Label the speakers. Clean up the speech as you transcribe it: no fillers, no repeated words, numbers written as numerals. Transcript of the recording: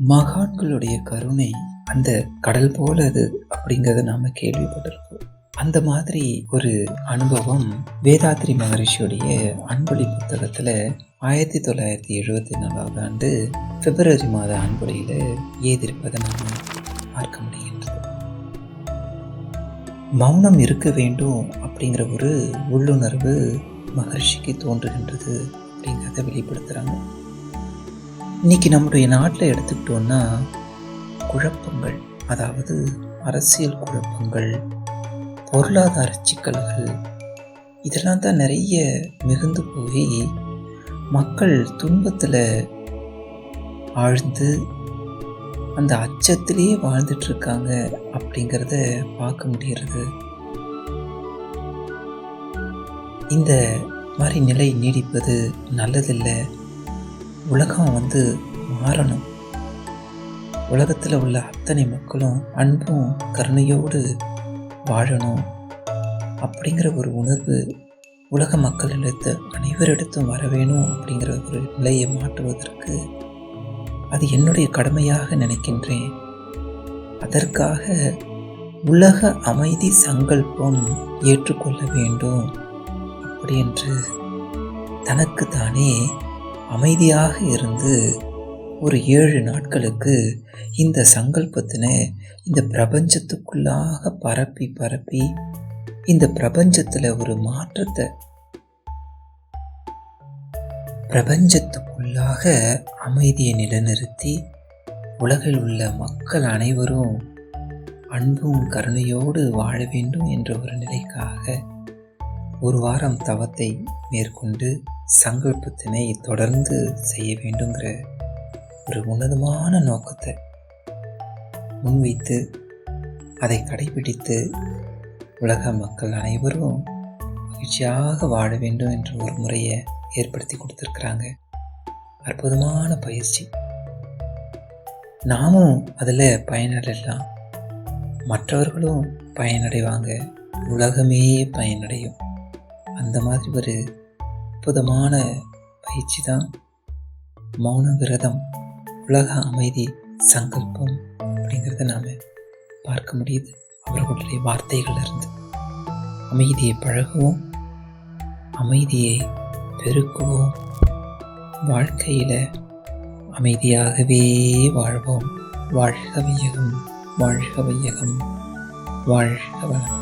Speaker 1: மகான்களுடைய கருணை அந்த கடல் போல அது அப்படிங்கிறத நாம கேள்விப்பட்டிருக்கோம். அந்த மாதிரி ஒரு அனுபவம் வேதாத்ரி மகரிஷியுடைய அன்பொழி புத்தகத்துல 1974 ஆண்டு பிப்ரவரி மாத அன்பொழியில ஏதிருப்பதை நாம பார்க்க முடிகின்றது. மௌனம் இருக்க வேண்டும் அப்படிங்கிற ஒரு உள்ளுணர்வு மகரிஷிக்கு தோன்றுகின்றது அப்படிங்கிறத வெளிப்படுத்துறாங்க. இன்னைக்கு நம்முடைய நாட்டில் எடுத்துக்கிட்டோன்னா குழப்பங்கள், அதாவது அரசியல் குழப்பங்கள், பொருளாதார சிக்கல்கள், இதெல்லாம் தான் நிறைய மிகுந்து போய் மக்கள் துன்பத்தில் ஆழ்ந்து அந்த அச்சத்திலேயே வாழ்ந்துட்டு இருக்காங்க அப்படிங்கிறத பார்க்க முடிகிறது. இந்த மாதிரி நிலை நீடிப்பது நல்லதில்லை. உலகம் மாறணும். உலகத்தில் உள்ள அத்தனை மக்களும் அன்பும் கருணையோடு வாழணும் அப்படிங்கிற ஒரு உணர்வு உலக மக்களிடத்து அனைவரிடத்தும் வர வேணும் அப்படிங்கிற ஒரு நிலையை மாற்றுவதற்கு அது என்னுடைய கடமையாக நினைக்கின்றேன். அதற்காக உலக அமைதி சங்கல்பம் ஏற்றுக்கொள்ள வேண்டும் அப்படி என்று தனக்கு தானே அமைதியாக இருந்து ஒரு 7 நாட்களுக்கு இந்த சங்கல்பத்தினை இந்த பிரபஞ்சத்துக்குள்ளாக பரப்பி இந்த பிரபஞ்சத்தில் ஒரு மாற்றத்தை, பிரபஞ்சத்துக்குள்ளாக அமைதியை நிலைநிறுத்தி உலகில் உள்ள மக்கள் அனைவரும் அன்பும் கருணையோடு வாழ வேண்டும் என்ற ஒரு நிலைக்காக ஒரு வாரம் தவத்தை மேற்கொண்டு சங்கல்பத்தினை தொடர்ந்து செய்ய வேண்டுங்கிற ஒரு உன்னதமான நோக்கத்தை முன்வைத்து அதை கடைபிடித்து உலக மக்கள் அனைவரும் மகிழ்ச்சியாக வாழ வேண்டும் என்ற ஒரு முறையை ஏற்படுத்தி கொடுத்துருக்குறாங்க. அற்புதமான பயிற்சி. நாமும் அதில் பயனடையலாம், மற்றவர்களும் பயனடைவாங்க, உலகமே பயனடையும். அந்த மாதிரி ஒரு அற்புதமான பயிற்சி தான் மௌன விரதம், உலக அமைதி சங்கல்பம் அப்படிங்கிறத நாம் பார்க்க முடியுது அவர்களுடைய வார்த்தைகள் இருந்து. அமைதியை பழகுவோம், அமைதியை பெருக்குவோம், வாழ்க்கையில் அமைதியாகவே வாழ்வோம். வாழ்க வையகம், வாழ்க வையகம், வாழ்க வளம்.